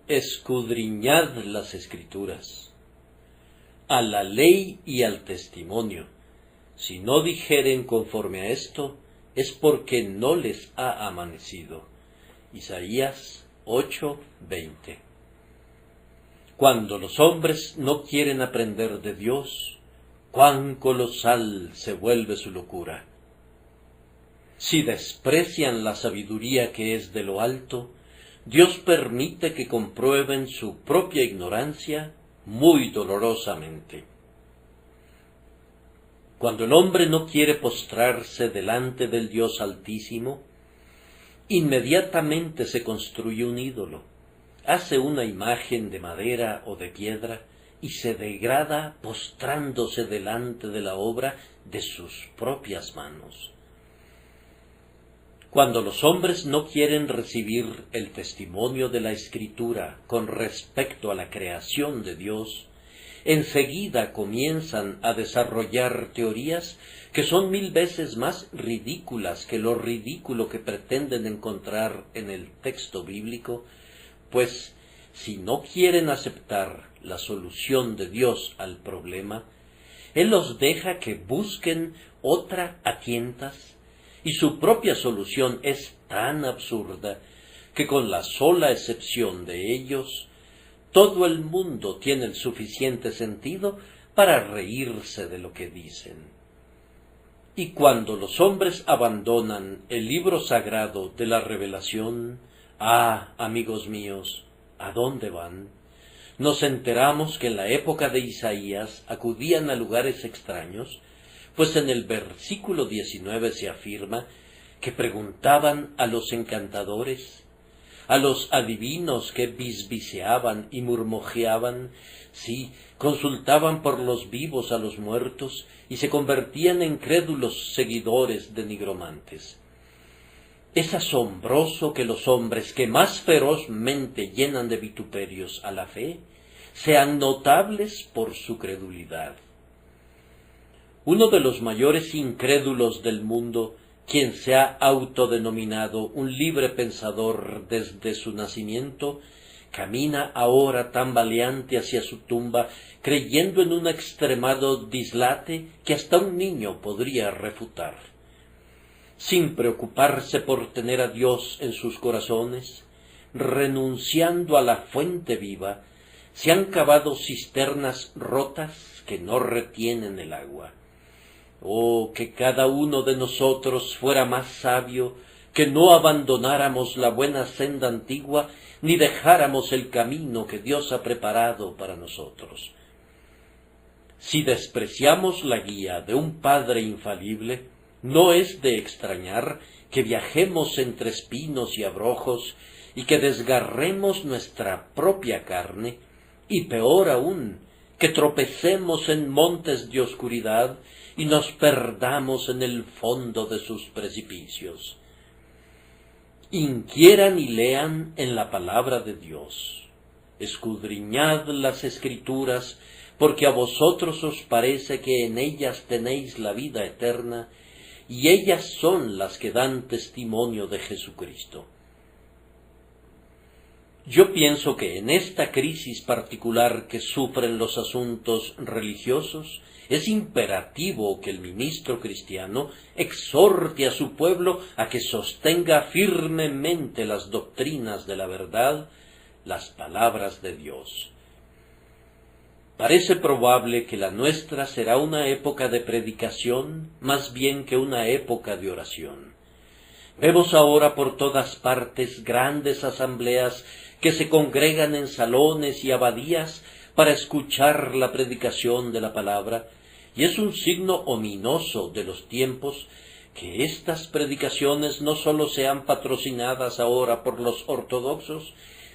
Escudriñad las Escrituras, a la ley y al testimonio. Si no dijeren conforme a esto, es porque no les ha amanecido. Isaías 8:20. Cuando los hombres no quieren aprender de Dios, cuán colosal se vuelve su locura. Si desprecian la sabiduría que es de lo alto, Dios permite que comprueben su propia ignorancia muy dolorosamente. Cuando el hombre no quiere postrarse delante del Dios Altísimo, inmediatamente se construye un ídolo, hace una imagen de madera o de piedra y se degrada postrándose delante de la obra de sus propias manos. Cuando los hombres no quieren recibir el testimonio de la Escritura con respecto a la creación de Dios, enseguida comienzan a desarrollar teorías que son 1000 veces más ridículas que lo ridículo que pretenden encontrar en el texto bíblico, pues si no quieren aceptar la solución de Dios al problema, Él los deja que busquen otra a tientas, y su propia solución es tan absurda que con la sola excepción de ellos, todo el mundo tiene el suficiente sentido para reírse de lo que dicen. Y cuando los hombres abandonan el libro sagrado de la revelación, amigos míos, ¿a dónde van? Nos enteramos que en la época de Isaías acudían a lugares extraños, pues en el versículo 19 se afirma que preguntaban a los encantadores, a los adivinos que bisbiseaban y murmureaban, sí, consultaban por los vivos a los muertos y se convertían en crédulos seguidores de nigromantes. Es asombroso que los hombres que más ferozmente llenan de vituperios a la fe sean notables por su credulidad. Uno de los mayores incrédulos del mundo, quien se ha autodenominado un libre pensador desde su nacimiento, camina ahora tambaleante hacia su tumba, creyendo en un extremado dislate que hasta un niño podría refutar. Sin preocuparse por tener a Dios en sus corazones, renunciando a la fuente viva, se han cavado cisternas rotas que no retienen el agua. Oh, que cada uno de nosotros fuera más sabio, que no abandonáramos la buena senda antigua, ni dejáramos el camino que Dios ha preparado para nosotros. Si despreciamos la guía de un Padre infalible, no es de extrañar que viajemos entre espinos y abrojos, y que desgarremos nuestra propia carne, y peor aún, que tropecemos en montes de oscuridad, y nos perdamos en el fondo de sus precipicios. Inquieran y lean en la palabra de Dios. Escudriñad las Escrituras, porque a vosotros os parece que en ellas tenéis la vida eterna, y ellas son las que dan testimonio de Jesucristo. Yo pienso que en esta crisis particular que sufren los asuntos religiosos, es imperativo que el ministro cristiano exhorte a su pueblo a que sostenga firmemente las doctrinas de la verdad, las palabras de Dios. Parece probable que la nuestra será una época de predicación más bien que una época de oración. Vemos ahora por todas partes grandes asambleas que se congregan en salones y abadías para escuchar la predicación de la palabra, y es un signo ominoso de los tiempos que estas predicaciones no sólo sean patrocinadas ahora por los ortodoxos,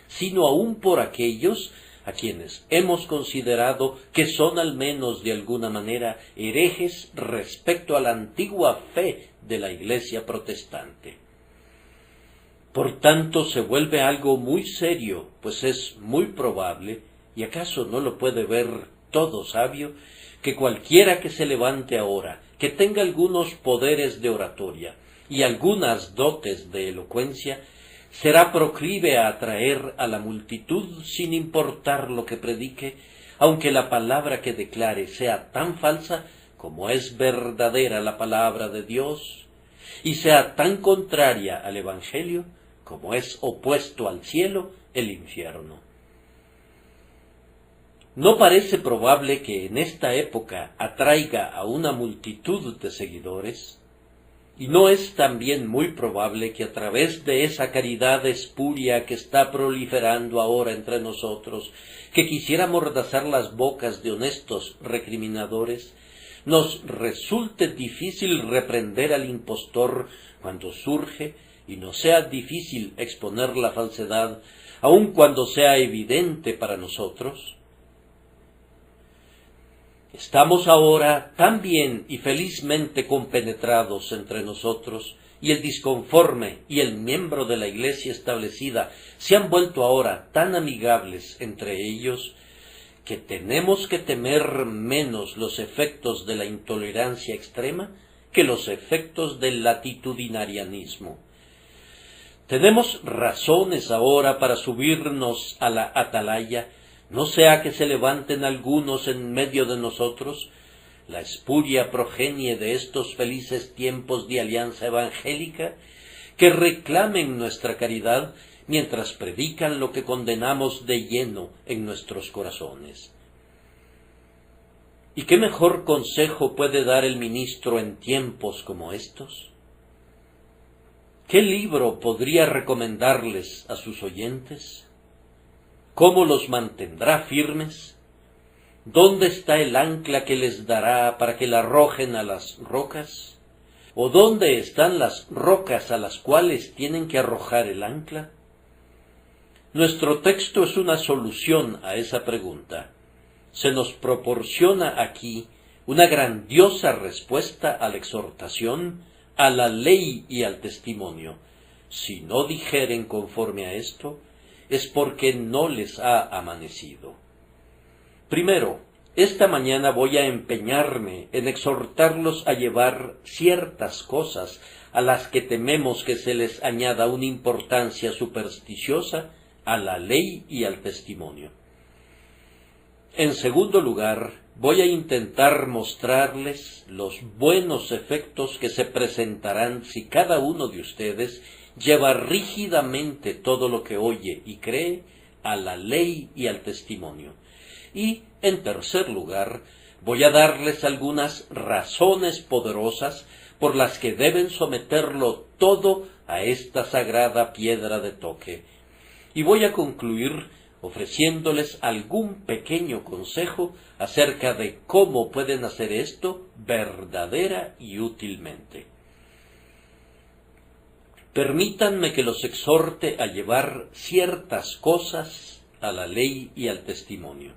sino aún por aquellos a quienes hemos considerado que son al menos de alguna manera herejes respecto a la antigua fe de la Iglesia protestante. Por tanto, se vuelve algo muy serio, pues es muy probable, y acaso no lo puede ver todo sabio, que cualquiera que se levante ahora, que tenga algunos poderes de oratoria y algunas dotes de elocuencia, será proclive a atraer a la multitud sin importar lo que predique, aunque la palabra que declare sea tan falsa como es verdadera la palabra de Dios, y sea tan contraria al Evangelio como es opuesto al cielo el infierno. No parece probable que en esta época atraiga a una multitud de seguidores, y no es también muy probable que a través de esa caridad espuria que está proliferando ahora entre nosotros, que quisiera amordazar las bocas de honestos recriminadores, nos resulte difícil reprender al impostor cuando surge y nos sea difícil exponer la falsedad, aun cuando sea evidente para nosotros. Estamos ahora tan bien y felizmente compenetrados entre nosotros, y el disconforme y el miembro de la Iglesia establecida se han vuelto ahora tan amigables entre ellos, que tenemos que temer menos los efectos de la intolerancia extrema que los efectos del latitudinarianismo. Tenemos razones ahora para subirnos a la atalaya, no sea que se levanten algunos en medio de nosotros, la espuria progenie de estos felices tiempos de alianza evangélica, que reclamen nuestra caridad mientras predican lo que condenamos de lleno en nuestros corazones. ¿Y qué mejor consejo puede dar el ministro en tiempos como estos? ¿Qué libro podría recomendarles a sus oyentes? ¿Cómo los mantendrá firmes? ¿Dónde está el ancla que les dará para que la arrojen a las rocas? ¿O dónde están las rocas a las cuales tienen que arrojar el ancla? Nuestro texto es una solución a esa pregunta. Se nos proporciona aquí una grandiosa respuesta a la exhortación, a la ley y al testimonio. Si no dijeren conforme a esto, es porque no les ha amanecido. Primero, esta mañana voy a empeñarme en exhortarlos a llevar ciertas cosas a las que tememos que se les añada una importancia supersticiosa, a la ley y al testimonio. En segundo lugar, voy a intentar mostrarles los buenos efectos que se presentarán si cada uno de ustedes lleva rígidamente todo lo que oye y cree a la ley y al testimonio. Y, en tercer lugar, voy a darles algunas razones poderosas por las que deben someterlo todo a esta sagrada piedra de toque. Y voy a concluir ofreciéndoles algún pequeño consejo acerca de cómo pueden hacer esto verdadera y útilmente. Permítanme que los exhorte a llevar ciertas cosas a la ley y al testimonio.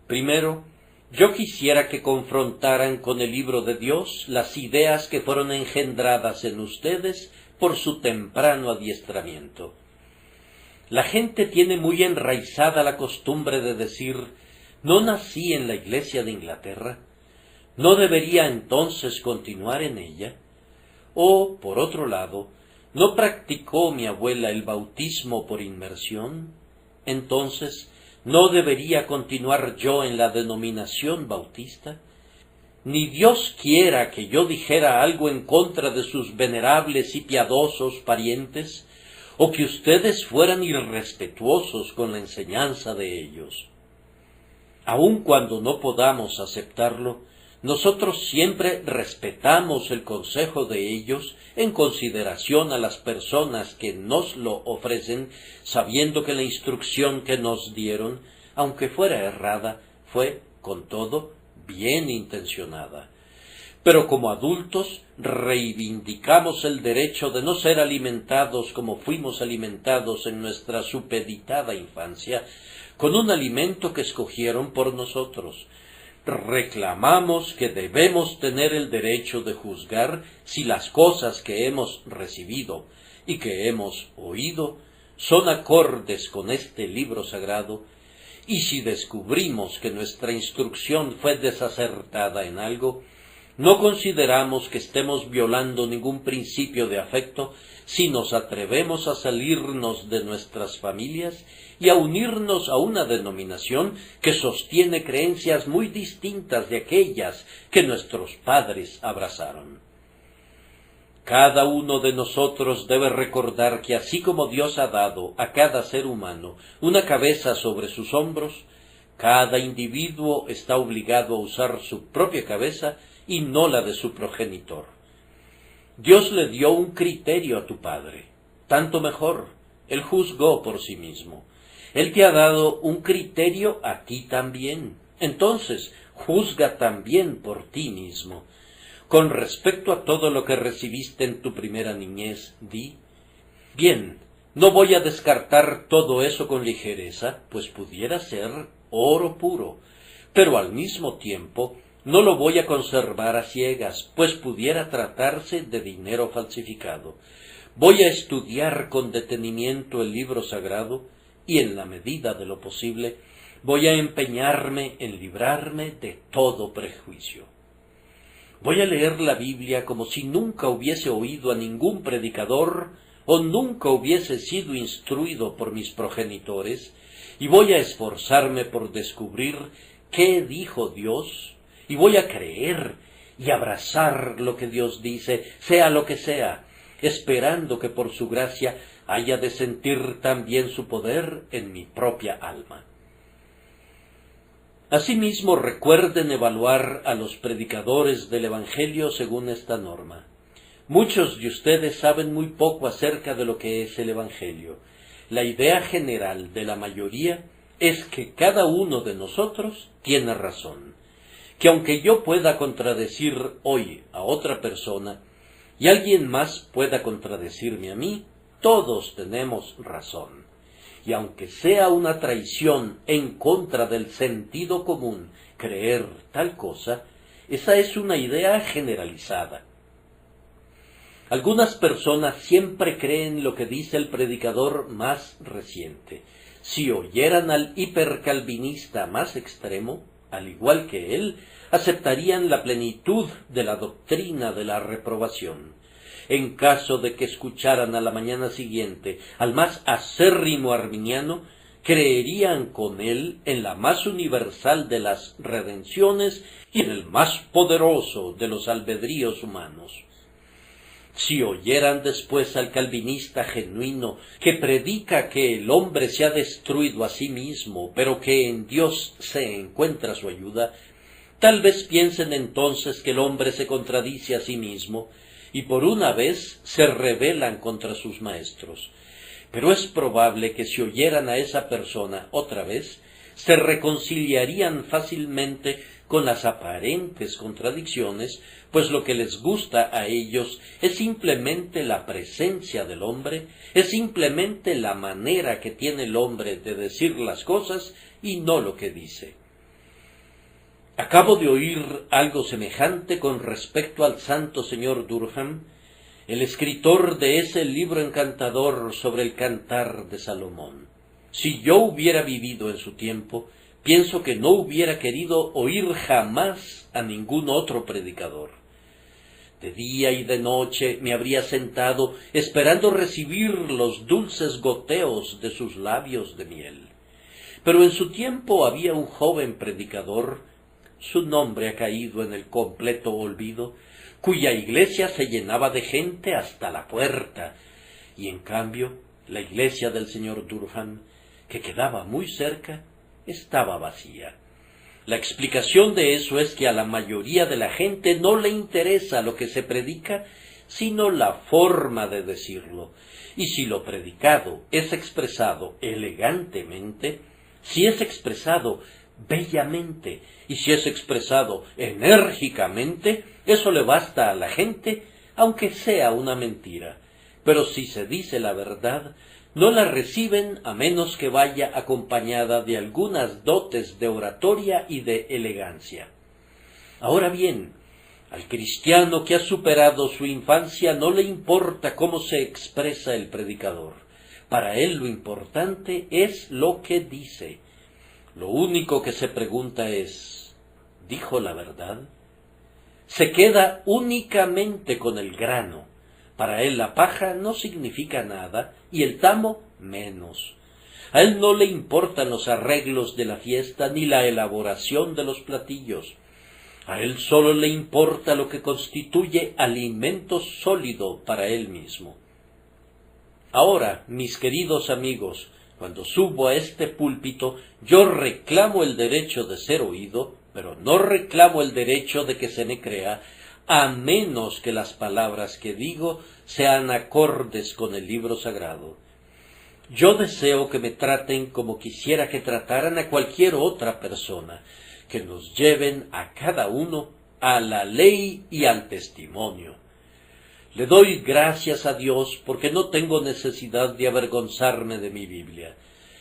Primero, yo quisiera que confrontaran con el libro de Dios las ideas que fueron engendradas en ustedes por su temprano adiestramiento. La gente tiene muy enraizada la costumbre de decir: no nací en la Iglesia de Inglaterra, ¿no debería entonces continuar en ella? O, por otro lado, ¿no practicó mi abuela el bautismo por inmersión? Entonces, ¿no debería continuar yo en la denominación bautista? Ni Dios quiera que yo dijera algo en contra de sus venerables y piadosos parientes, o que ustedes fueran irrespetuosos con la enseñanza de ellos. Aun cuando no podamos aceptarlo, nosotros siempre respetamos el consejo de ellos en consideración a las personas que nos lo ofrecen, sabiendo que la instrucción que nos dieron, aunque fuera errada, fue, con todo, bien intencionada. Pero como adultos reivindicamos el derecho de no ser alimentados como fuimos alimentados en nuestra supeditada infancia, con un alimento que escogieron por nosotros. Reclamamos que debemos tener el derecho de juzgar si las cosas que hemos recibido y que hemos oído son acordes con este libro sagrado, y si descubrimos que nuestra instrucción fue desacertada en algo, No consideramos que estemos violando ningún principio de afecto si nos atrevemos a salirnos de nuestras familias y a unirnos a una denominación que sostiene creencias muy distintas de aquellas que nuestros padres abrazaron. Cada uno de nosotros debe recordar que así como Dios ha dado a cada ser humano una cabeza sobre sus hombros, cada individuo está obligado a usar su propia cabeza y no la de su progenitor. Dios le dio un criterio a tu padre, tanto mejor, él juzgó por sí mismo. Él te ha dado un criterio a ti también, entonces juzga también por ti mismo. Con respecto a todo lo que recibiste en tu primera niñez, di: bien, no voy a descartar todo eso con ligereza, pues pudiera ser oro puro, pero al mismo tiempo no lo voy a conservar a ciegas, pues pudiera tratarse de dinero falsificado. Voy a estudiar con detenimiento el libro sagrado y, en la medida de lo posible, voy a empeñarme en librarme de todo prejuicio. Voy a leer la Biblia como si nunca hubiese oído a ningún predicador o nunca hubiese sido instruido por mis progenitores, y voy a esforzarme por descubrir qué dijo Dios, y voy a creer y abrazar lo que Dios dice, sea lo que sea, esperando que por su gracia haya de sentir también su poder en mi propia alma. Asimismo, recuerden evaluar a los predicadores del Evangelio según esta norma. Muchos de ustedes saben muy poco acerca de lo que es el Evangelio. La idea general de la mayoría es que cada uno de nosotros tiene razón, que aunque yo pueda contradecir hoy a otra persona y alguien más pueda contradecirme a mí, todos tenemos razón. Y aunque sea una traición en contra del sentido común creer tal cosa, esa es una idea generalizada. Algunas personas siempre creen lo que dice el predicador más reciente. Si oyeran al hipercalvinista más extremo, al igual que él, aceptarían la plenitud de la doctrina de la reprobación. En caso de que escucharan a la mañana siguiente al más acérrimo arminiano, creerían con él en la más universal de las redenciones y en el más poderoso de los albedríos humanos. Si oyeran después al calvinista genuino que predica que el hombre se ha destruido a sí mismo, pero que en Dios se encuentra su ayuda, tal vez piensen entonces que el hombre se contradice a sí mismo y por una vez se rebelan contra sus maestros. Pero es probable que si oyeran a esa persona otra vez, se reconciliarían fácilmente con las aparentes contradicciones, pues lo que les gusta a ellos es simplemente la presencia del hombre, es simplemente la manera que tiene el hombre de decir las cosas y no lo que dice. Acabo de oír algo semejante con respecto al santo señor Durkheim, el escritor de ese libro encantador sobre el Cantar de Salomón. Si yo hubiera vivido en su tiempo, pienso que no hubiera querido oír jamás a ningún otro predicador. De día y de noche me habría sentado esperando recibir los dulces goteos de sus labios de miel. Pero en su tiempo había un joven predicador, su nombre ha caído en el completo olvido, cuya iglesia se llenaba de gente hasta la puerta, y en cambio la iglesia del señor Durkheim, que quedaba muy cerca, estaba vacía. La explicación de eso es que a la mayoría de la gente no le interesa lo que se predica, sino la forma de decirlo. Y si lo predicado es expresado elegantemente, si es expresado bellamente, y si es expresado enérgicamente, eso le basta a la gente, aunque sea una mentira. Pero si se dice la verdad, no la reciben a menos que vaya acompañada de algunas dotes de oratoria y de elegancia. Ahora bien, al cristiano que ha superado su infancia no le importa cómo se expresa el predicador. Para él lo importante es lo que dice. Lo único que se pregunta es, ¿dijo la verdad? se queda únicamente con el grano. Para él la paja no significa nada y el tamo menos. A él no le importan los arreglos de la fiesta ni la elaboración de los platillos. A él solo le importa lo que constituye alimento sólido para él mismo. Ahora, mis queridos amigos, cuando subo a este púlpito, yo reclamo el derecho de ser oído, pero no reclamo el derecho de que se me crea, a menos que las palabras que digo sean acordes con el libro sagrado. Yo deseo que me traten como quisiera que trataran a cualquier otra persona, que nos lleven a cada uno a la ley y al testimonio. Le doy gracias a Dios porque no tengo necesidad de avergonzarme de mi Biblia.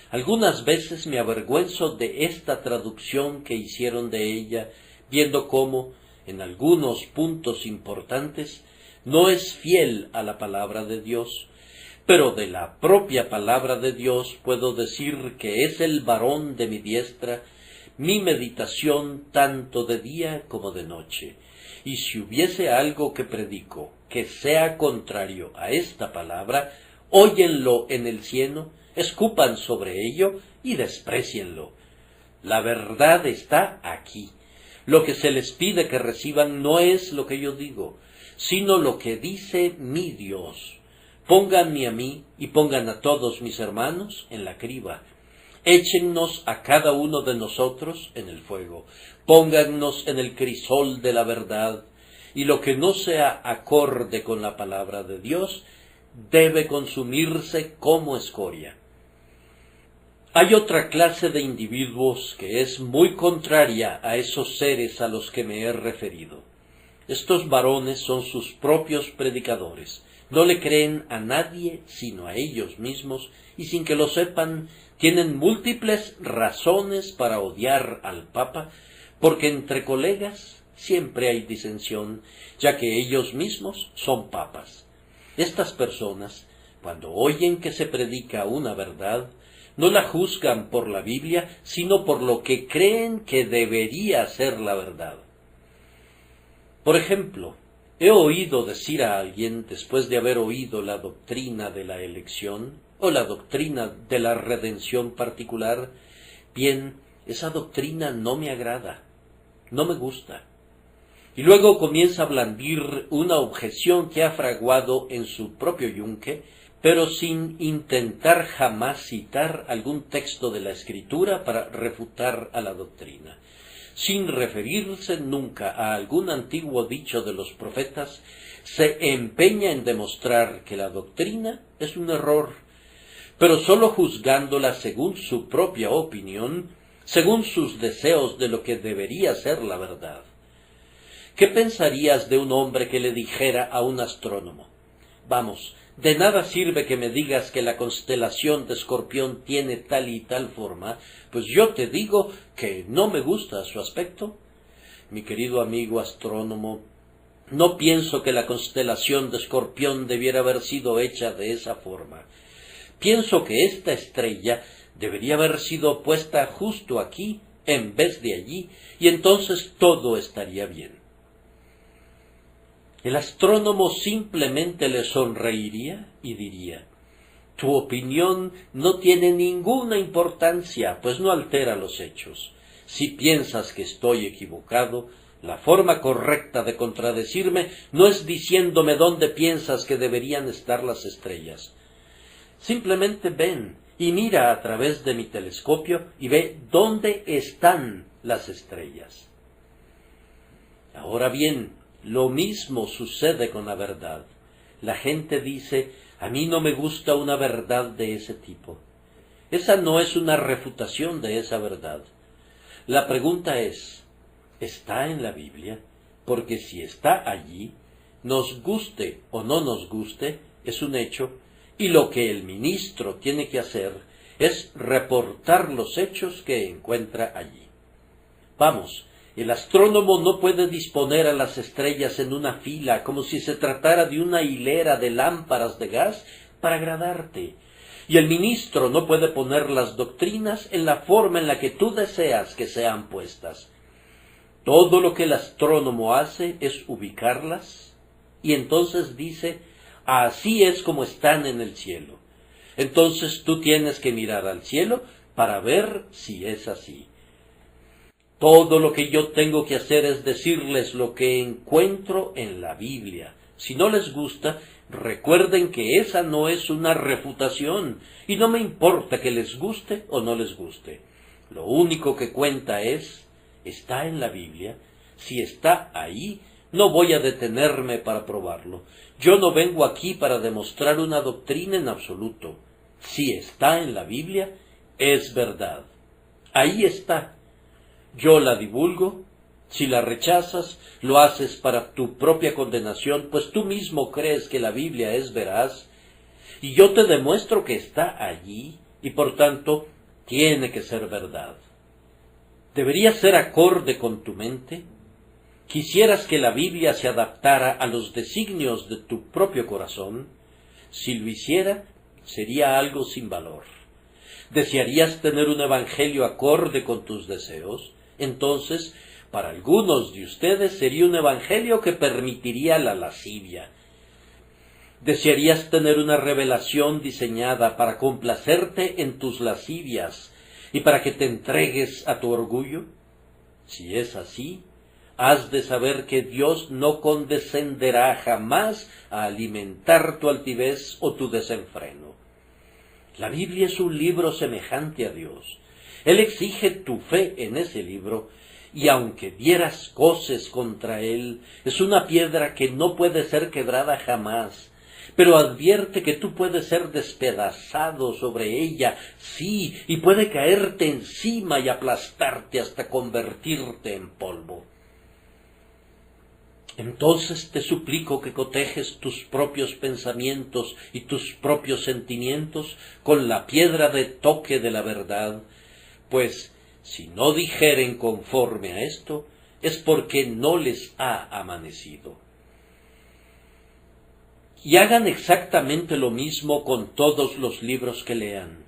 Algunas veces me avergüenzo de esta traducción que hicieron de ella, viendo cómo, en algunos puntos importantes, no es fiel a la palabra de Dios, pero de la propia palabra de Dios puedo decir que es el varón de mi diestra, mi meditación tanto de día como de noche. Y si hubiese algo que predico que sea contrario a esta palabra, óyenlo en el cielo, escupan sobre ello y desprécienlo. La verdad está aquí. Lo que se les pide que reciban no es lo que yo digo, sino lo que dice mi Dios. Pónganme a mí y pongan a todos mis hermanos en la criba. Échennos a cada uno de nosotros en el fuego. Póngannos en el crisol de la verdad. Y lo que no sea acorde con la palabra de Dios debe consumirse como escoria. Hay otra clase de individuos que es muy contraria a esos seres a los que me he referido. Estos varones son sus propios predicadores. No le creen a nadie sino a ellos mismos, y sin que lo sepan, tienen múltiples razones para odiar al Papa, porque entre colegas siempre hay disensión, ya que ellos mismos son papas. Estas personas, cuando oyen que se predica una verdad, no la juzgan por la Biblia, sino por lo que creen que debería ser la verdad. Por ejemplo, he oído decir a alguien, después de haber oído la doctrina de la elección, o la doctrina de la redención particular, bien, esa doctrina no me agrada, no me gusta. Y luego comienza a blandir una objeción que ha fraguado en su propio yunque, pero sin intentar jamás citar algún texto de la Escritura para refutar a la doctrina. Sin referirse nunca a algún antiguo dicho de los profetas, se empeña en demostrar que la doctrina es un error, pero sólo juzgándola según su propia opinión, según sus deseos de lo que debería ser la verdad. ¿Qué pensarías de un hombre que le dijera a un astrónomo: vamos, de nada sirve que me digas que la constelación de Escorpión tiene tal y tal forma, pues yo te digo que no me gusta su aspecto? Mi querido amigo astrónomo, no pienso que la constelación de Escorpión debiera haber sido hecha de esa forma. Pienso que esta estrella debería haber sido puesta justo aquí, en vez de allí, y entonces todo estaría bien. El astrónomo simplemente le sonreiría y diría: tu opinión no tiene ninguna importancia, pues no altera los hechos. Si piensas que estoy equivocado, la forma correcta de contradecirme no es diciéndome dónde piensas que deberían estar las estrellas. Simplemente ven y mira a través de mi telescopio y ve dónde están las estrellas. Ahora bien, lo mismo sucede con la verdad. La gente dice: a mí no me gusta una verdad de ese tipo. Esa no es una refutación de esa verdad. La pregunta es: ¿está en la Biblia? Porque si está allí, nos guste o no nos guste, es un hecho, y lo que el ministro tiene que hacer es reportar los hechos que encuentra allí. Vamos, el astrónomo no puede disponer a las estrellas en una fila como si se tratara de una hilera de lámparas de gas para agradarte. Y el ministro no puede poner las doctrinas en la forma en la que tú deseas que sean puestas. Todo lo que el astrónomo hace es ubicarlas, y entonces dice, así es como están en el cielo. Entonces tú tienes que mirar al cielo para ver si es así. Todo lo que yo tengo que hacer es decirles lo que encuentro en la Biblia. Si no les gusta, recuerden que esa no es una refutación, y no me importa que les guste o no les guste. Lo único que cuenta es, ¿está en la Biblia? Si está ahí, no voy a detenerme para probarlo. Yo no vengo aquí para demostrar una doctrina en absoluto. Si está en la Biblia, es verdad. Ahí está. Yo la divulgo. Si la rechazas, lo haces para tu propia condenación, pues tú mismo crees que la Biblia es veraz, y yo te demuestro que está allí, y por tanto, tiene que ser verdad. ¿Debería ser acorde con tu mente? ¿Quisieras que la Biblia se adaptara a los designios de tu propio corazón? Si lo hiciera, sería algo sin valor. ¿Desearías tener un evangelio acorde con tus deseos? Entonces, para algunos de ustedes sería un evangelio que permitiría la lascivia. ¿Desearías tener una revelación diseñada para complacerte en tus lascivias y para que te entregues a tu orgullo? Si es así, has de saber que Dios no condescenderá jamás a alimentar tu altivez o tu desenfreno. La Biblia es un libro semejante a Dios. Él exige tu fe en ese libro, y aunque dieras coces contra él, es una piedra que no puede ser quebrada jamás. Pero advierte que tú puedes ser despedazado sobre ella, sí, y puede caerte encima y aplastarte hasta convertirte en polvo. Entonces te suplico que cotejes tus propios pensamientos y tus propios sentimientos con la piedra de toque de la verdad, pues si no dijeren conforme a esto, es porque no les ha amanecido. Y hagan exactamente lo mismo con todos los libros que lean.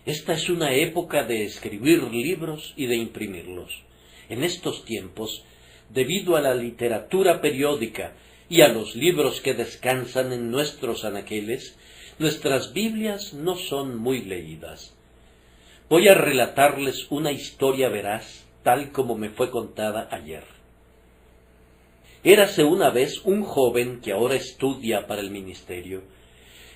Esta es una época de escribir libros y de imprimirlos. En estos tiempos, debido a la literatura periódica y a los libros que descansan en nuestros anaqueles, nuestras Biblias no son muy leídas. Voy a relatarles una historia veraz, tal como me fue contada ayer. Érase una vez un joven que ahora estudia para el ministerio,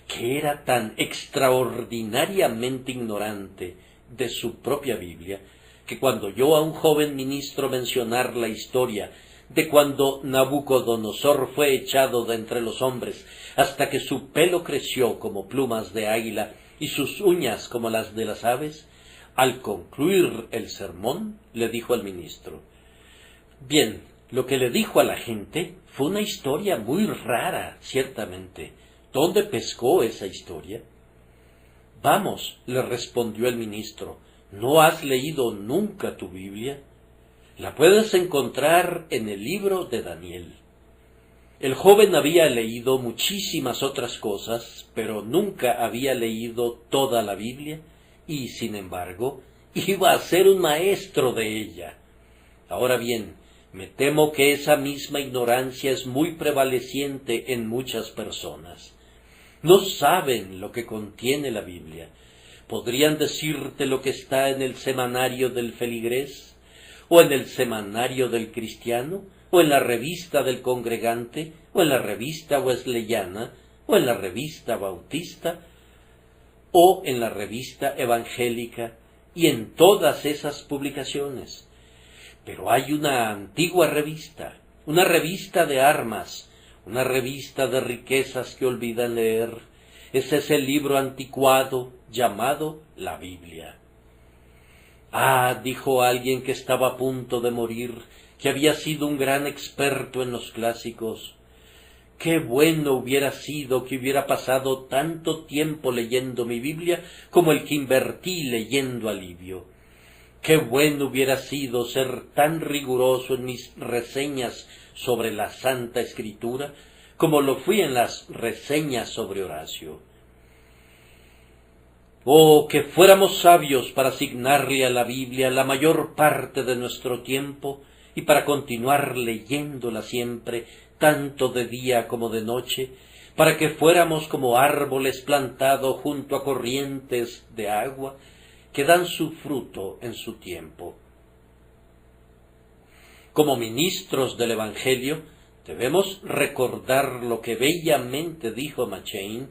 que era tan extraordinariamente ignorante de su propia Biblia, que cuando oyó a un joven ministro mencionar la historia de cuando Nabucodonosor fue echado de entre los hombres, hasta que su pelo creció como plumas de águila y sus uñas como las de las aves, al concluir el sermón, le dijo al ministro: bien, lo que le dijo a la gente fue una historia muy rara, ciertamente. ¿Dónde pescó esa historia? Vamos, le respondió el ministro, ¿no has leído nunca tu Biblia? La puedes encontrar en el libro de Daniel. El joven había leído muchísimas otras cosas, pero nunca había leído toda la Biblia, y sin embargo, iba a ser un maestro de ella. Ahora bien, me temo que esa misma ignorancia es muy prevaleciente en muchas personas. No saben lo que contiene la Biblia. ¿Podrían decirte lo que está en el semanario del feligrés? ¿O en el semanario del cristiano? ¿O en la revista del congregante? ¿O en la revista wesleyana? ¿O en la revista bautista? ¿O en la revista evangélica? Y en todas esas publicaciones. Pero hay una antigua revista, una revista de armas, una revista de riquezas que olvidan leer. Ese es el libro anticuado llamado la Biblia. Ah, dijo alguien que estaba a punto de morir, que había sido un gran experto en los clásicos. Qué bueno hubiera sido que hubiera pasado tanto tiempo leyendo mi Biblia como el que invertí leyendo a Livio. Qué bueno hubiera sido ser tan riguroso en mis reseñas sobre la Santa Escritura como lo fui en las reseñas sobre Horacio. Oh, que fuéramos sabios para asignarle a la Biblia la mayor parte de nuestro tiempo y para continuar leyéndola siempre, tanto de día como de noche, para que fuéramos como árboles plantados junto a corrientes de agua, que dan su fruto en su tiempo. Como ministros del Evangelio, debemos recordar lo que bellamente dijo McCheyne.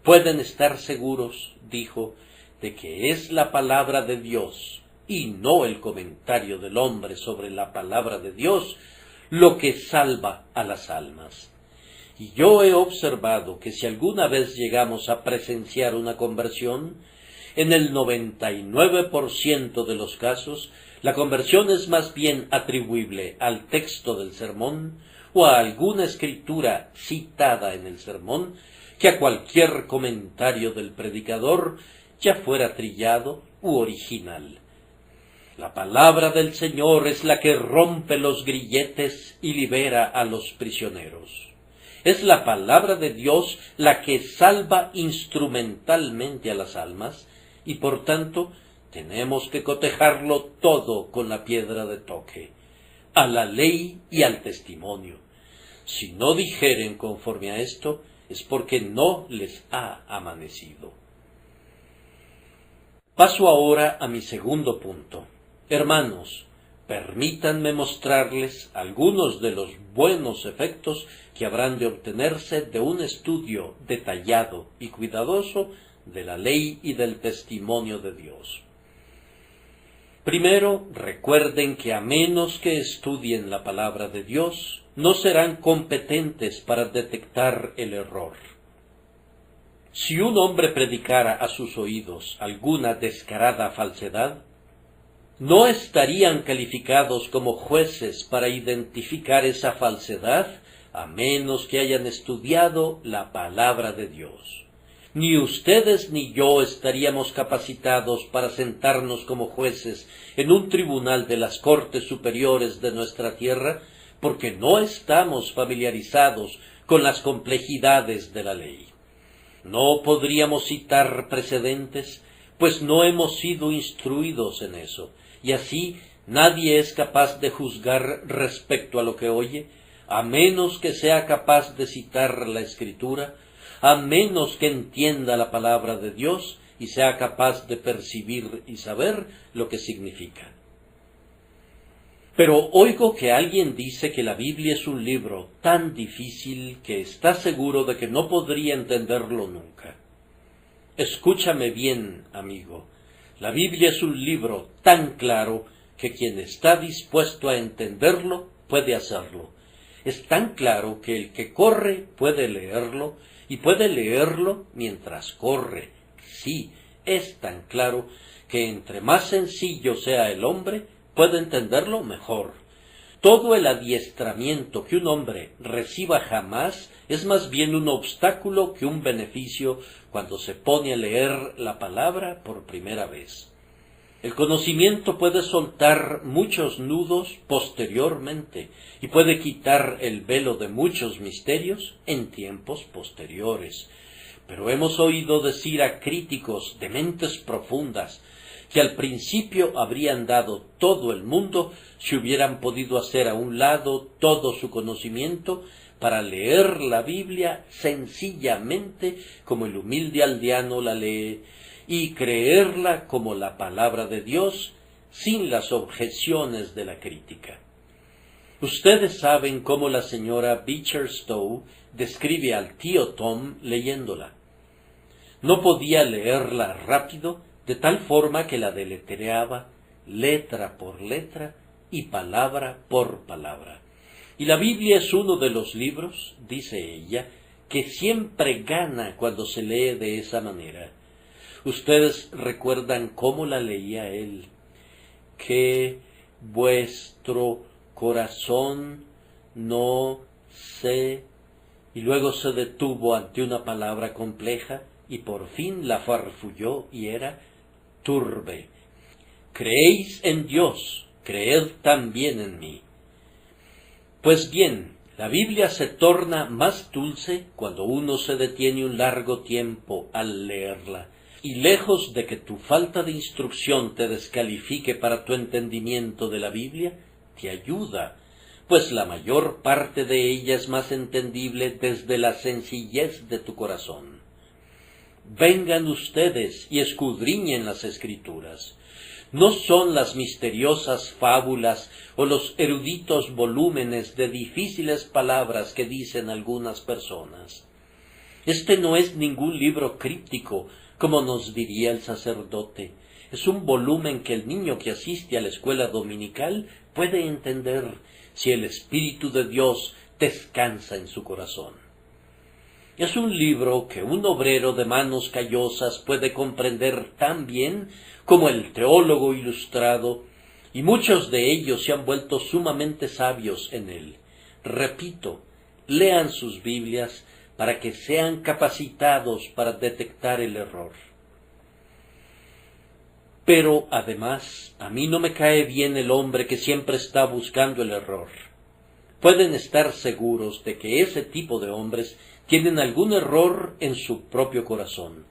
Pueden estar seguros, dijo, de que es la palabra de Dios, y no el comentario del hombre sobre la palabra de Dios, lo que salva a las almas. Y yo he observado que si alguna vez llegamos a presenciar una conversión, en el 99% de los casos, la conversión es más bien atribuible al texto del sermón o a alguna escritura citada en el sermón que a cualquier comentario del predicador, ya fuera trillado u original. La palabra del Señor es la que rompe los grilletes y libera a los prisioneros. Es la palabra de Dios la que salva instrumentalmente a las almas, y por tanto tenemos que cotejarlo todo con la piedra de toque, a la ley y al testimonio. Si no dijeren conforme a esto, es porque no les ha amanecido. Paso ahora a mi segundo punto. Hermanos, permítanme mostrarles algunos de los buenos efectos que habrán de obtenerse de un estudio detallado y cuidadoso de la ley y del testimonio de Dios. Primero, recuerden que a menos que estudien la palabra de Dios, no serán competentes para detectar el error. Si un hombre predicara a sus oídos alguna descarada falsedad, no estarían calificados como jueces para identificar esa falsedad a menos que hayan estudiado la palabra de Dios. Ni ustedes ni yo estaríamos capacitados para sentarnos como jueces en un tribunal de las cortes superiores de nuestra tierra, porque no estamos familiarizados con las complejidades de la ley. No podríamos citar precedentes, pues no hemos sido instruidos en eso, y así nadie es capaz de juzgar respecto a lo que oye, a menos que sea capaz de citar la Escritura, a menos que entienda la palabra de Dios y sea capaz de percibir y saber lo que significa. Pero oigo que alguien dice que la Biblia es un libro tan difícil que está seguro de que no podría entenderlo nunca. Escúchame bien, amigo. La Biblia es un libro tan claro que quien está dispuesto a entenderlo puede hacerlo. Es tan claro que el que corre puede leerlo, y puede leerlo mientras corre. Sí, es tan claro que entre más sencillo sea el hombre, puede entenderlo mejor. Todo el adiestramiento que un hombre reciba jamás es más bien un obstáculo que un beneficio cuando se pone a leer la palabra por primera vez. El conocimiento puede soltar muchos nudos posteriormente y puede quitar el velo de muchos misterios en tiempos posteriores. Pero hemos oído decir a críticos de mentes profundas que al principio habrían dado todo el mundo si hubieran podido hacer a un lado todo su conocimiento para leer la Biblia sencillamente como el humilde aldeano la lee y creerla como la palabra de Dios sin las objeciones de la crítica. Ustedes saben cómo la señora Beecher Stowe describe al tío Tom leyéndola. No podía leerla rápido, de tal forma que la deletreaba letra por letra y palabra por palabra. Y la Biblia es uno de los libros, dice ella, que siempre gana cuando se lee de esa manera. Ustedes recuerdan cómo la leía él. Que vuestro corazón no se... Y luego se detuvo ante una palabra compleja y por fin la farfulló y era turbe. Creéis en Dios, creed también en mí. Pues bien, la Biblia se torna más dulce cuando uno se detiene un largo tiempo al leerla. Y lejos de que tu falta de instrucción te descalifique para tu entendimiento de la Biblia, te ayuda, pues la mayor parte de ella es más entendible desde la sencillez de tu corazón. Vengan ustedes y escudriñen las Escrituras. No son las misteriosas fábulas o los eruditos volúmenes de difíciles palabras que dicen algunas personas. Este no es ningún libro críptico, como nos diría el sacerdote. Es un volumen que el niño que asiste a la escuela dominical puede entender si el Espíritu de Dios descansa en su corazón. Es un libro que un obrero de manos callosas puede comprender tan bien como el teólogo ilustrado, y muchos de ellos se han vuelto sumamente sabios en él. Repito, lean sus Biblias para que sean capacitados para detectar el error. Pero, además, a mí no me cae bien el hombre que siempre está buscando el error. Pueden estar seguros de que ese tipo de hombres tienen algún error en su propio corazón.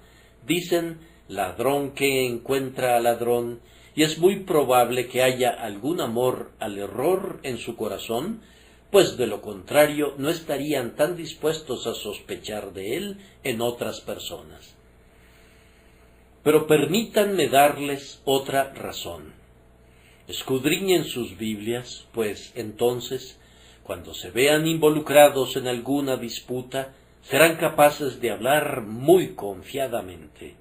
Dicen, ladrón que encuentra a ladrón, y es muy probable que haya algún amor al error en su corazón, pues de lo contrario no estarían tan dispuestos a sospechar de él en otras personas. Pero permítanme darles otra razón. Escudriñen sus Biblias, pues entonces, cuando se vean involucrados en alguna disputa, serán capaces de hablar muy confiadamente.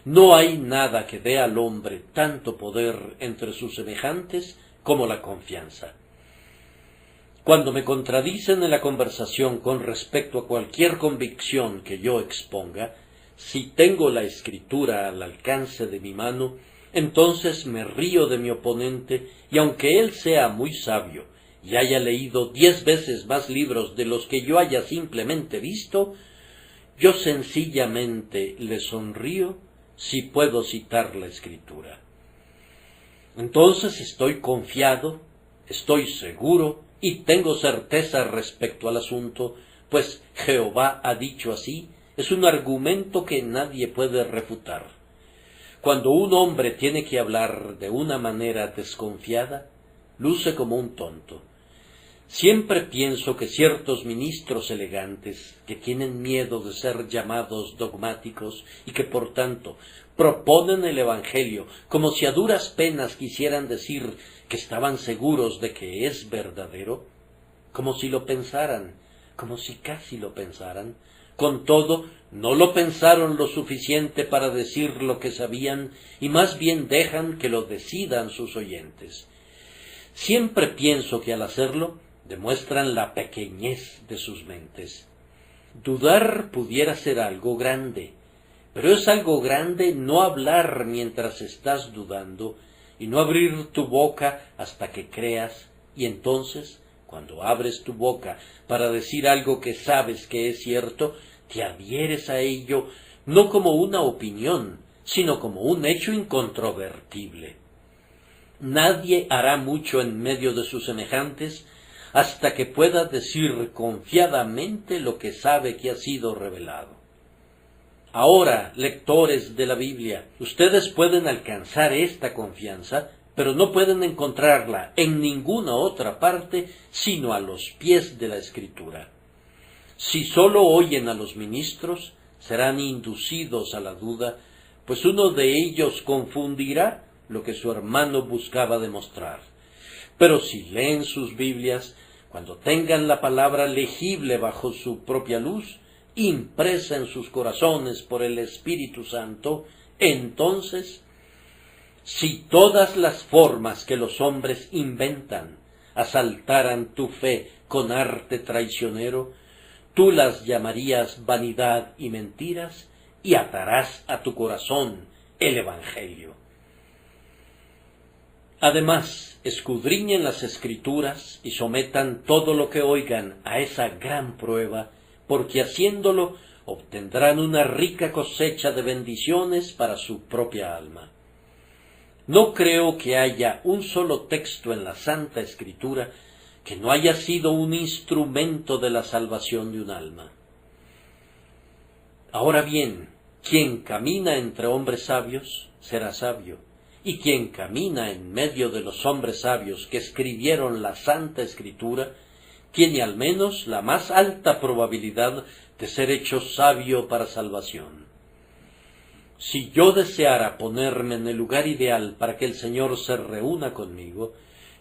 No hay nada que dé al hombre tanto poder entre sus semejantes como la confianza. Cuando me contradicen en la conversación con respecto a cualquier convicción que yo exponga, si tengo la Escritura al alcance de mi mano, entonces me río de mi oponente, y aunque él sea muy sabio y haya leído 10 veces más libros de los que yo haya simplemente visto, yo sencillamente le sonrío si puedo citar la Escritura. Entonces estoy confiado, estoy seguro y tengo certeza respecto al asunto, pues Jehová ha dicho así. Es un argumento que nadie puede refutar. Cuando un hombre tiene que hablar de una manera desconfiada, luce como un tonto. Siempre pienso que ciertos ministros elegantes, que tienen miedo de ser llamados dogmáticos y que por tanto proponen el Evangelio como si a duras penas quisieran decir que estaban seguros de que es verdadero, como si lo pensaran, como si casi lo pensaran, con todo, no lo pensaron lo suficiente para decir lo que sabían y más bien dejan que lo decidan sus oyentes. Siempre pienso que al hacerlo demuestran la pequeñez de sus mentes. Dudar pudiera ser algo grande, pero es algo grande no hablar mientras estás dudando y no abrir tu boca hasta que creas, y entonces, cuando abres tu boca para decir algo que sabes que es cierto, te adhieres a ello no como una opinión, sino como un hecho incontrovertible. Nadie hará mucho en medio de sus semejantes hasta que pueda decir confiadamente lo que sabe que ha sido revelado. Ahora, lectores de la Biblia, ustedes pueden alcanzar esta confianza, pero no pueden encontrarla en ninguna otra parte sino a los pies de la Escritura. Si sólo oyen a los ministros, serán inducidos a la duda, pues uno de ellos confundirá lo que su hermano buscaba demostrar. Pero si leen sus Biblias, cuando tengan la palabra legible bajo su propia luz, impresa en sus corazones por el Espíritu Santo, entonces, si todas las formas que los hombres inventan asaltaran tu fe con arte traicionero, tú las llamarías vanidad y mentiras y atarás a tu corazón el Evangelio. Además, escudriñen las Escrituras y sometan todo lo que oigan a esa gran prueba, porque haciéndolo obtendrán una rica cosecha de bendiciones para su propia alma. No creo que haya un solo texto en la Santa Escritura que no haya sido un instrumento de la salvación de un alma. Ahora bien, quien camina entre hombres sabios será sabio, y quien camina en medio de los hombres sabios que escribieron la Santa Escritura, tiene al menos la más alta probabilidad de ser hecho sabio para salvación. Si yo deseara ponerme en el lugar ideal para que el Señor se reúna conmigo,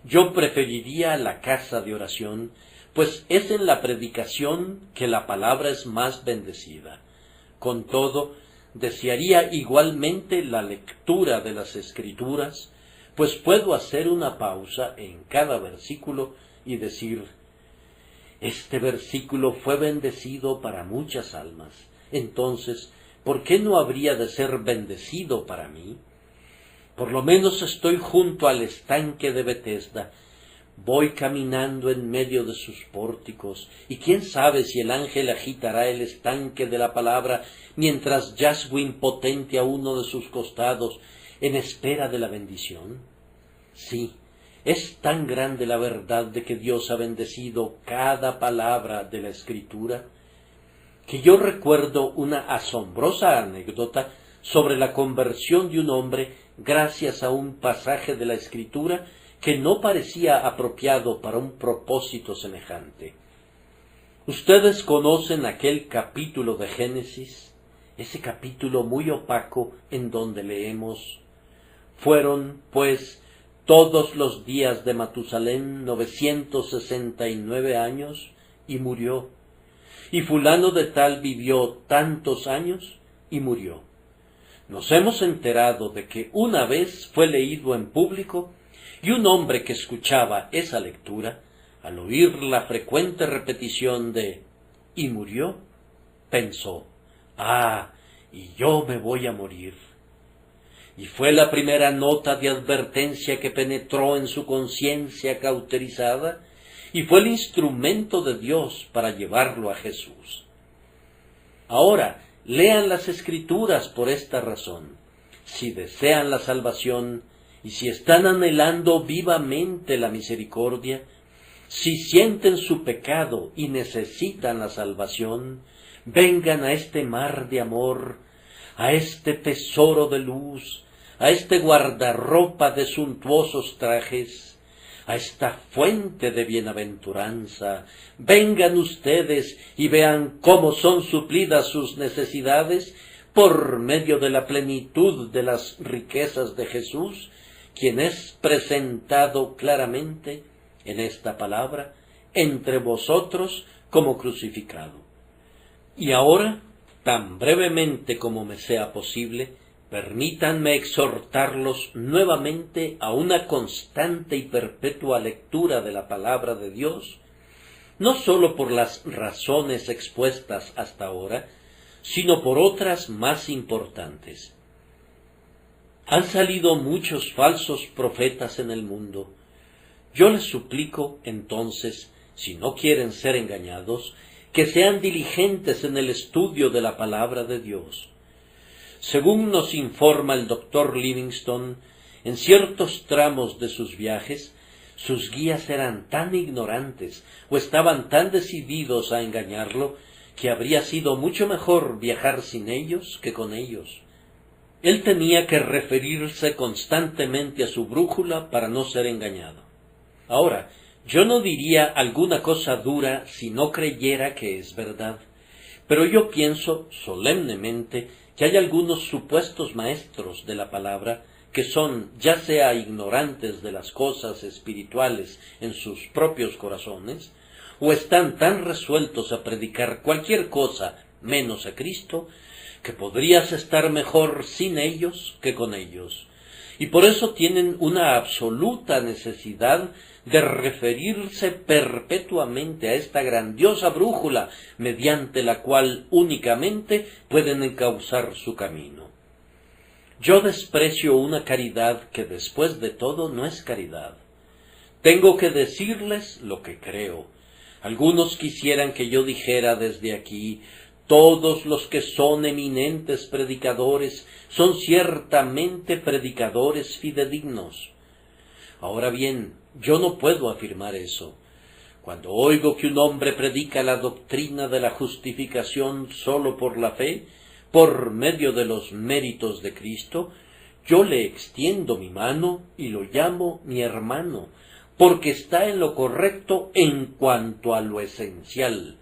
yo preferiría la casa de oración, pues es en la predicación que la palabra es más bendecida. Con todo, desearía igualmente la lectura de las Escrituras, pues puedo hacer una pausa en cada versículo y decir: este versículo fue bendecido para muchas almas, entonces, ¿por qué no habría de ser bendecido para mí? Por lo menos estoy junto al estanque de Betesda, voy caminando en medio de sus pórticos, y quién sabe si el ángel agitará el estanque de la palabra mientras yazgo impotente a uno de sus costados en espera de la bendición. Sí, es tan grande la verdad de que Dios ha bendecido cada palabra de la Escritura, que yo recuerdo una asombrosa anécdota sobre la conversión de un hombre gracias a un pasaje de la Escritura que no parecía apropiado para un propósito semejante. Ustedes conocen aquel capítulo de Génesis, ese capítulo muy opaco en donde leemos: fueron, pues, todos los días de Matusalén 969 años, y murió. Y fulano de tal vivió tantos años, y murió. Nos hemos enterado de que una vez fue leído en público, y un hombre que escuchaba esa lectura, al oír la frecuente repetición de «y murió», pensó: «Ah, y yo me voy a morir». Y fue la primera nota de advertencia que penetró en su conciencia cauterizada, y fue el instrumento de Dios para llevarlo a Jesús. Ahora, lean las Escrituras por esta razón. Si desean la salvación, y si están anhelando vivamente la misericordia, si sienten su pecado y necesitan la salvación, vengan a este mar de amor, a este tesoro de luz, a este guardarropa de suntuosos trajes, a esta fuente de bienaventuranza. Vengan ustedes y vean cómo son suplidas sus necesidades por medio de la plenitud de las riquezas de Jesús, quien es presentado claramente en esta palabra entre vosotros como crucificado. Y ahora, tan brevemente como me sea posible, permítanme exhortarlos nuevamente a una constante y perpetua lectura de la palabra de Dios, no sólo por las razones expuestas hasta ahora, sino por otras más importantes. Han salido muchos falsos profetas en el mundo. Yo les suplico, entonces, si no quieren ser engañados, que sean diligentes en el estudio de la palabra de Dios. Según nos informa el doctor Livingstone, en ciertos tramos de sus viajes, sus guías eran tan ignorantes o estaban tan decididos a engañarlo que habría sido mucho mejor viajar sin ellos que con ellos. Él tenía que referirse constantemente a su brújula para no ser engañado. Ahora, yo no diría alguna cosa dura si no creyera que es verdad, pero yo pienso solemnemente que hay algunos supuestos maestros de la palabra que son ya sea ignorantes de las cosas espirituales en sus propios corazones, o están tan resueltos a predicar cualquier cosa menos a Cristo, que podrías estar mejor sin ellos que con ellos, y por eso tienen una absoluta necesidad de referirse perpetuamente a esta grandiosa brújula mediante la cual únicamente pueden encauzar su camino. Yo desprecio una caridad que después de todo no es caridad. Tengo que decirles lo que creo. Algunos quisieran que yo dijera desde aquí: todos los que son eminentes predicadores son ciertamente predicadores fidedignos. Ahora bien, yo no puedo afirmar eso. Cuando oigo que un hombre predica la doctrina de la justificación solo por la fe, por medio de los méritos de Cristo, yo le extiendo mi mano y lo llamo mi hermano, porque está en lo correcto en cuanto a lo esencial.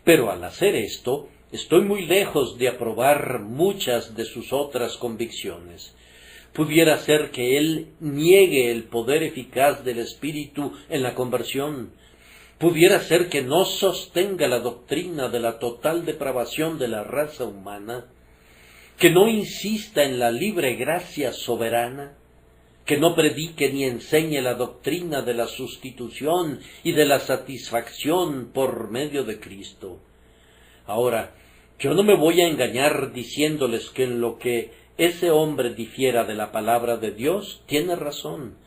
Pero al hacer esto, estoy muy lejos de aprobar muchas de sus otras convicciones. Pudiera ser que él niegue el poder eficaz del Espíritu en la conversión. Pudiera ser que no sostenga la doctrina de la total depravación de la raza humana, que no insista en la libre gracia soberana, que no predique ni enseñe la doctrina de la sustitución y de la satisfacción por medio de Cristo. Ahora, yo no me voy a engañar diciéndoles que en lo que ese hombre difiera de la palabra de Dios, tiene razón.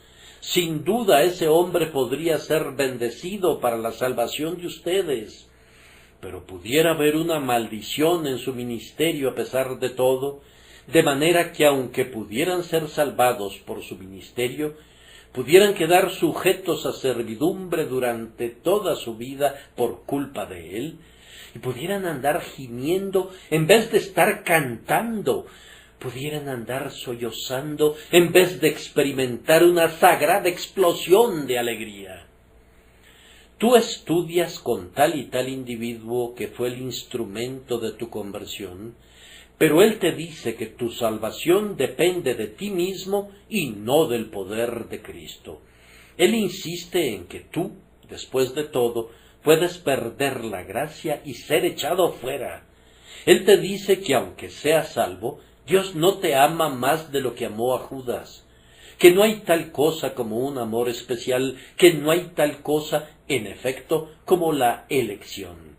Sin duda ese hombre podría ser bendecido para la salvación de ustedes, pero pudiera haber una maldición en su ministerio a pesar de todo, de manera que aunque pudieran ser salvados por su ministerio, pudieran quedar sujetos a servidumbre durante toda su vida por culpa de él, y pudieran andar gimiendo en vez de estar cantando, pudieran andar sollozando en vez de experimentar una sagrada explosión de alegría. Tú estudias con tal y tal individuo que fue el instrumento de tu conversión, pero él te dice que tu salvación depende de ti mismo y no del poder de Cristo. Él insiste en que tú, después de todo, puedes perder la gracia y ser echado fuera. Él te dice que aunque seas salvo, Dios no te ama más de lo que amó a Judas, que no hay tal cosa como un amor especial, que no hay tal cosa, en efecto, como la elección.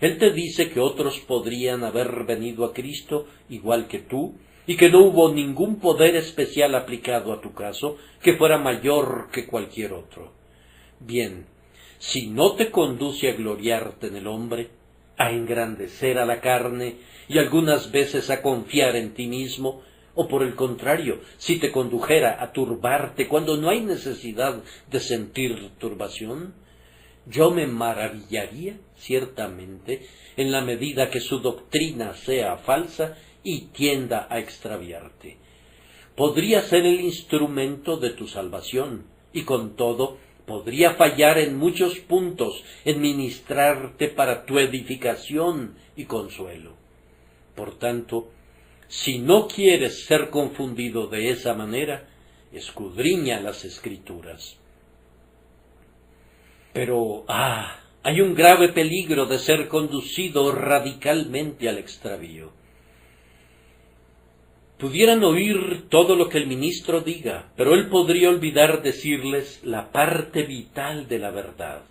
Él te dice que otros podrían haber venido a Cristo igual que tú, y que no hubo ningún poder especial aplicado a tu caso que fuera mayor que cualquier otro. Bien, si no te conduce a gloriarte en el hombre, a engrandecer a la carne y algunas veces a confiar en ti mismo, o por el contrario, si te condujera a turbarte cuando no hay necesidad de sentir turbación, yo me maravillaría, ciertamente, en la medida que su doctrina sea falsa y tienda a extraviarte. Podría ser el instrumento de tu salvación, y con todo, podría fallar en muchos puntos en ministrarte para tu edificación y consuelo. Por tanto, si no quieres ser confundido de esa manera, escudriña las Escrituras. Pero, hay un grave peligro de ser conducido radicalmente al extravío. Pudieran oír todo lo que el ministro diga, pero él podría olvidar decirles la parte vital de la verdad.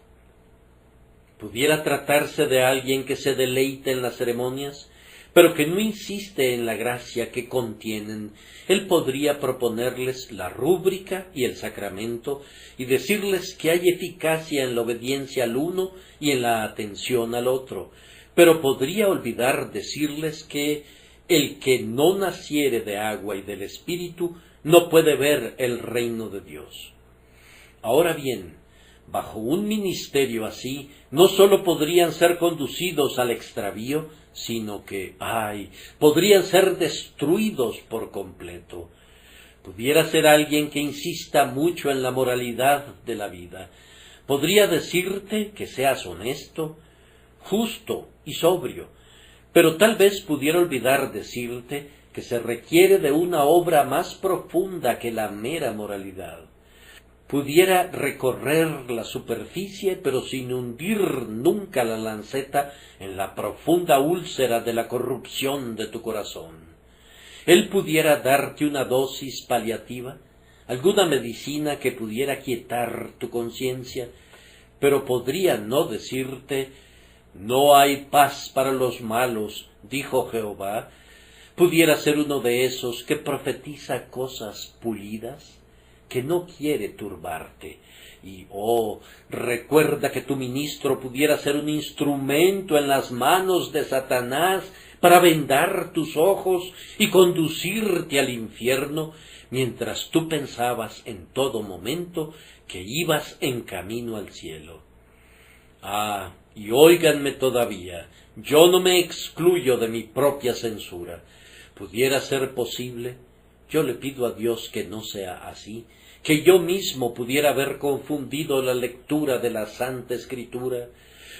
Pudiera tratarse de alguien que se deleite en las ceremonias, pero que no insiste en la gracia que contienen. Él podría proponerles la rúbrica y el sacramento y decirles que hay eficacia en la obediencia al uno y en la atención al otro, pero podría olvidar decirles que el que no naciere de agua y del Espíritu no puede ver el reino de Dios. Ahora bien, bajo un ministerio así, no sólo podrían ser conducidos al extravío, sino que, podrían ser destruidos por completo. Pudiera ser alguien que insista mucho en la moralidad de la vida. Podría decirte que seas honesto, justo y sobrio, pero tal vez pudiera olvidar decirte que se requiere de una obra más profunda que la mera moralidad. Pudiera recorrer la superficie, pero sin hundir nunca la lanceta en la profunda úlcera de la corrupción de tu corazón. Él pudiera darte una dosis paliativa, alguna medicina que pudiera quietar tu conciencia, pero podría no decirte: no hay paz para los malos, dijo Jehová. Pudiera ser uno de esos que profetiza cosas pulidas, que no quiere turbarte. Y, recuerda que tu ministro pudiera ser un instrumento en las manos de Satanás para vendar tus ojos y conducirte al infierno, mientras tú pensabas en todo momento que ibas en camino al cielo. Y óiganme todavía, yo no me excluyo de mi propia censura. Pudiera ser posible, Yo le pido a Dios que no sea así, que yo mismo pudiera haber confundido la lectura de la Santa Escritura,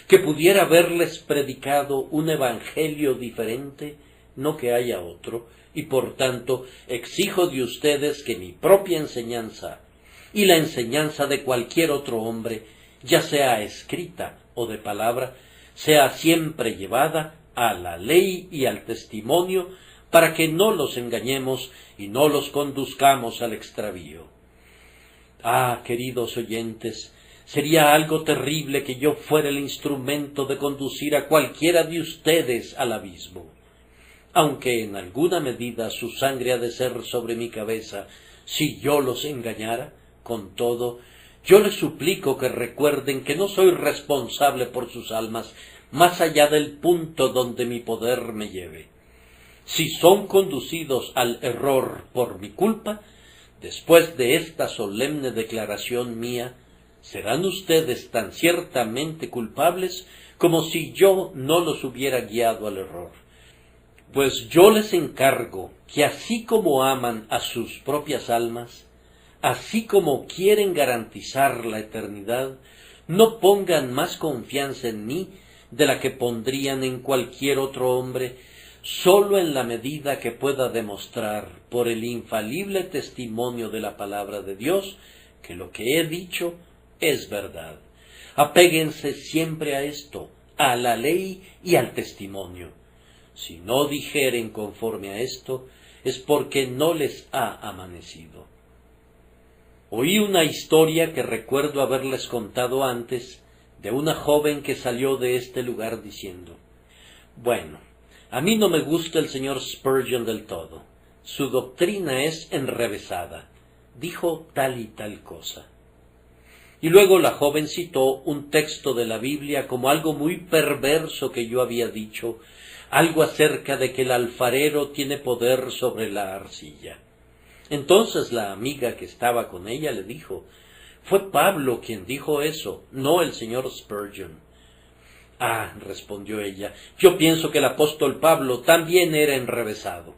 que pudiera haberles predicado un evangelio diferente, no que haya otro, y por tanto exijo de ustedes que mi propia enseñanza y la enseñanza de cualquier otro hombre, ya sea escrita o de palabra, sea siempre llevada a la ley y al testimonio, para que no los engañemos y no los conduzcamos al extravío. Ah, queridos oyentes, sería algo terrible que yo fuera el instrumento de conducir a cualquiera de ustedes al abismo. Aunque en alguna medida su sangre ha de ser sobre mi cabeza, si yo los engañara, con todo, yo les suplico que recuerden que no soy responsable por sus almas, más allá del punto donde mi poder me lleve. Si son conducidos al error por mi culpa, después de esta solemne declaración mía, serán ustedes tan ciertamente culpables como si yo no los hubiera guiado al error. Pues yo les encargo que así como aman a sus propias almas, así como quieren garantizar la eternidad, no pongan más confianza en mí de la que pondrían en cualquier otro hombre, sólo en la medida que pueda demostrar por el infalible testimonio de la palabra de Dios que lo que he dicho es verdad. Apéguense siempre a esto, a la ley y al testimonio. Si no dijeren conforme a esto, es porque no les ha amanecido. Oí una historia que recuerdo haberles contado antes, de una joven que salió de este lugar diciendo: bueno, a mí no me gusta el señor Spurgeon del todo. Su doctrina es enrevesada. Dijo tal y tal cosa. Y luego la joven citó un texto de la Biblia como algo muy perverso que yo había dicho, algo acerca de que el alfarero tiene poder sobre la arcilla. Entonces la amiga que estaba con ella le dijo: fue Pablo quien dijo eso, no el señor Spurgeon. Ah, respondió ella, yo pienso que el apóstol Pablo también era enrevesado.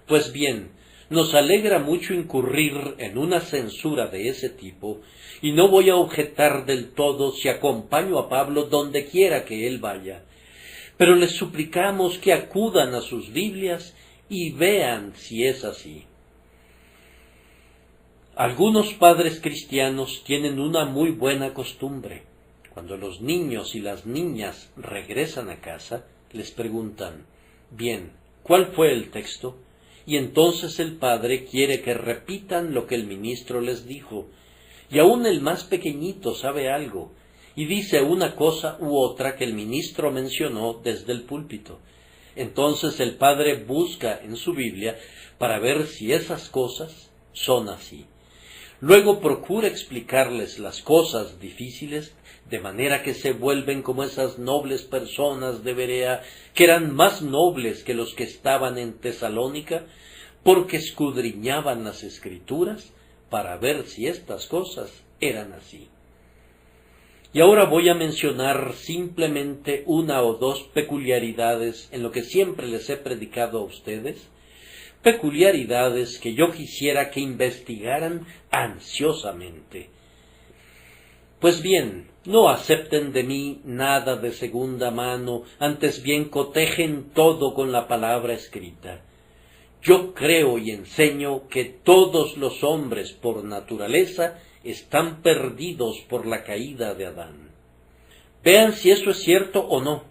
Pues bien, nos alegra mucho incurrir en una censura de ese tipo, y no voy a objetar del todo si acompaño a Pablo donde quiera que él vaya. Pero les suplicamos que acudan a sus Biblias y vean si es así. Algunos padres cristianos tienen una muy buena costumbre. Cuando los niños y las niñas regresan a casa, les preguntan: bien, ¿cuál fue el texto? Y entonces el padre quiere que repitan lo que el ministro les dijo. Y aún el más pequeñito sabe algo, y dice una cosa u otra que el ministro mencionó desde el púlpito. Entonces el padre busca en su Biblia para ver si esas cosas son así. Luego procura explicarles las cosas difíciles, de manera que se vuelven como esas nobles personas de Berea, que eran más nobles que los que estaban en Tesalónica, porque escudriñaban las Escrituras para ver si estas cosas eran así. Y ahora voy a mencionar simplemente una o dos peculiaridades en lo que siempre les he predicado a ustedes, peculiaridades que yo quisiera que investigaran ansiosamente. Pues bien, no acepten de mí nada de segunda mano, antes bien cotejen todo con la palabra escrita. Yo creo y enseño que todos los hombres por naturaleza están perdidos por la caída de Adán. Vean si eso es cierto o no.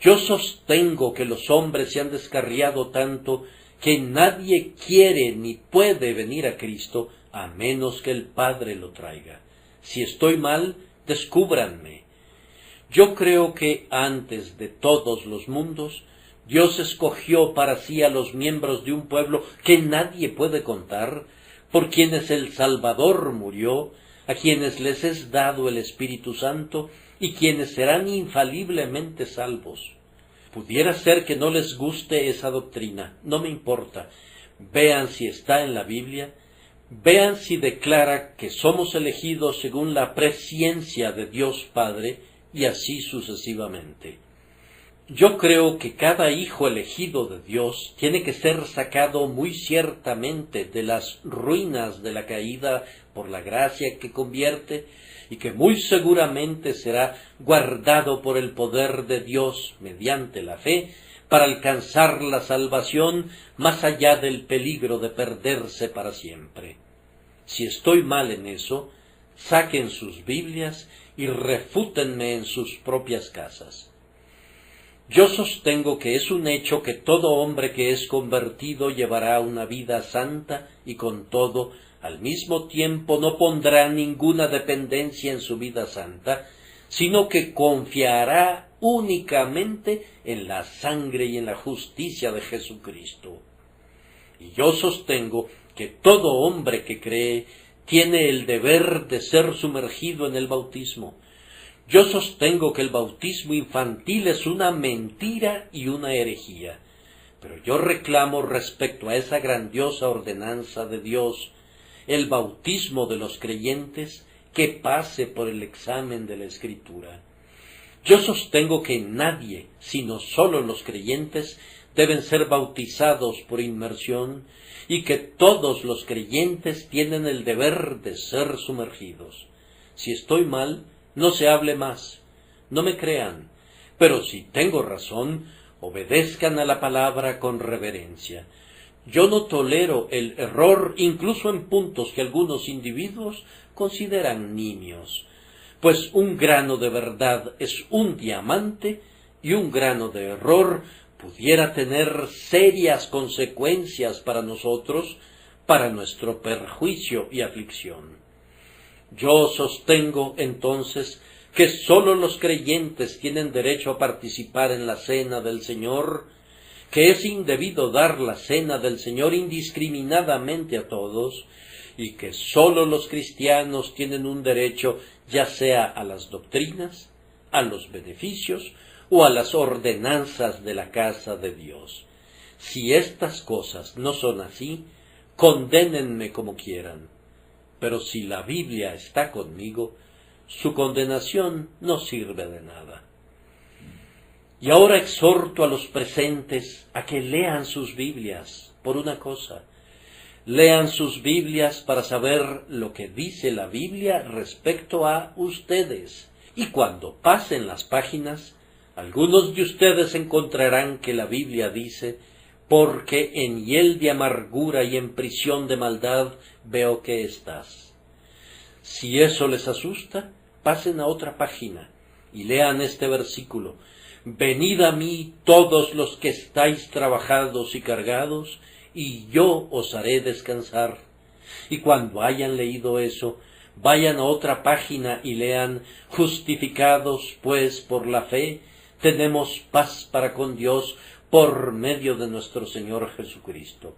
Yo sostengo que los hombres se han descarriado tanto que nadie quiere ni puede venir a Cristo a menos que el Padre lo traiga. Si estoy mal, descúbranme. Yo creo que antes de todos los mundos, Dios escogió para sí a los miembros de un pueblo que nadie puede contar, por quienes el Salvador murió, a quienes les es dado el Espíritu Santo y quienes serán infaliblemente salvos. Pudiera ser que no les guste esa doctrina, no me importa. Vean si está en la Biblia, vean si declara que somos elegidos según la presciencia de Dios Padre, y así sucesivamente. Yo creo que cada hijo elegido de Dios tiene que ser sacado muy ciertamente de las ruinas de la caída por la gracia que convierte, y que muy seguramente será guardado por el poder de Dios mediante la fe para alcanzar la salvación más allá del peligro de perderse para siempre. Si estoy mal en eso, saquen sus Biblias y refútenme en sus propias casas. Yo sostengo que es un hecho que todo hombre que es convertido llevará una vida santa y con todo, al mismo tiempo no pondrá ninguna dependencia en su vida santa, sino que confiará únicamente en la sangre y en la justicia de Jesucristo. Y yo sostengo que todo hombre que cree tiene el deber de ser sumergido en el bautismo. Yo sostengo que el bautismo infantil es una mentira y una herejía, pero yo reclamo respecto a esa grandiosa ordenanza de Dios, el bautismo de los creyentes, que pase por el examen de la Escritura. Yo sostengo que nadie, sino sólo los creyentes, deben ser bautizados por inmersión, y que todos los creyentes tienen el deber de ser sumergidos. Si estoy mal, no se hable más, no me crean, pero si tengo razón, obedezcan a la palabra con reverencia. Yo no tolero el error incluso en puntos que algunos individuos consideran nimios, pues un grano de verdad es un diamante y un grano de error pudiera tener serias consecuencias para nosotros, para nuestro perjuicio y aflicción. Yo sostengo, entonces, que sólo los creyentes tienen derecho a participar en la cena del Señor, que es indebido dar la cena del Señor indiscriminadamente a todos, y que sólo los cristianos tienen un derecho ya sea a las doctrinas, a los beneficios o a las ordenanzas de la casa de Dios. Si estas cosas no son así, condénenme como quieran. Pero si la Biblia está conmigo, su condenación no sirve de nada. Y ahora exhorto a los presentes a que lean sus Biblias por una cosa. Lean sus Biblias para saber lo que dice la Biblia respecto a ustedes. Y cuando pasen las páginas, algunos de ustedes encontrarán que la Biblia dice: porque en hiel de amargura y en prisión de maldad veo que estás. Si eso les asusta, pasen a otra página y lean este versículo: venid a mí todos los que estáis trabajados y cargados, y yo os haré descansar. Y cuando hayan leído eso, vayan a otra página y lean: justificados pues por la fe, tenemos paz para con Dios por medio de nuestro Señor Jesucristo.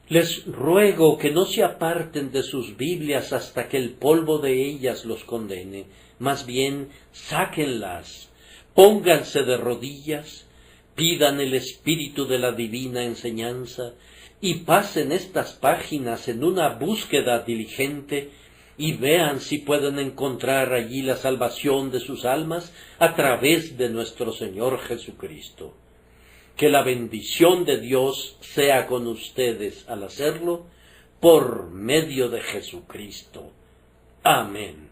Les ruego que no se aparten de sus Biblias hasta que el polvo de ellas los condene. Más bien, sáquenlas, pónganse de rodillas, pidan el espíritu de la divina enseñanza y pasen estas páginas en una búsqueda diligente y vean si pueden encontrar allí la salvación de sus almas a través de nuestro Señor Jesucristo. Que la bendición de Dios sea con ustedes al hacerlo, por medio de Jesucristo. Amén.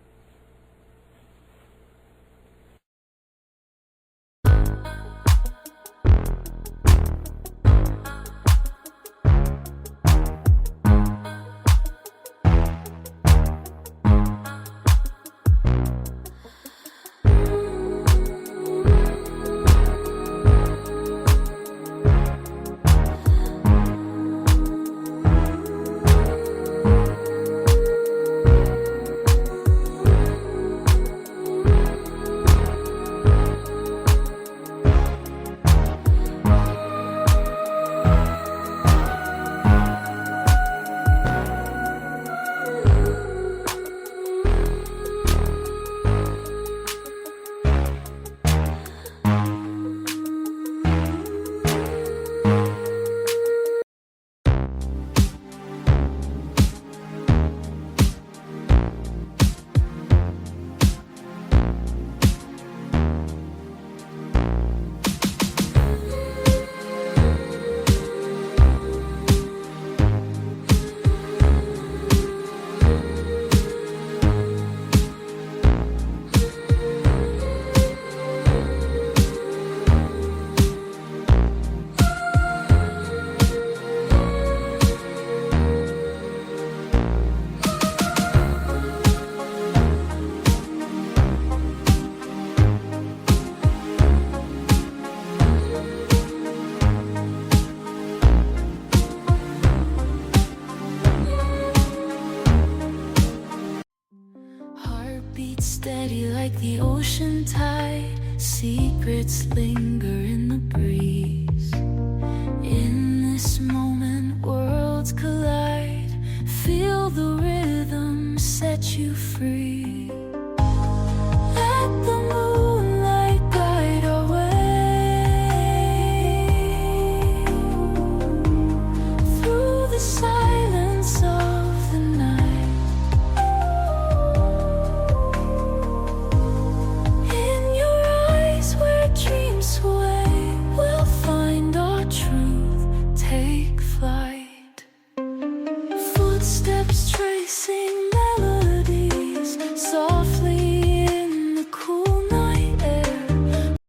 steady like the ocean tide. Secrets linger in the breeze. In this moment, worlds collide. Feel the rhythm set you free. Let the moonlight guide our way through the silence of the night. In your eyes where dreams sway, we'll find our truth, take flight. Footsteps tracing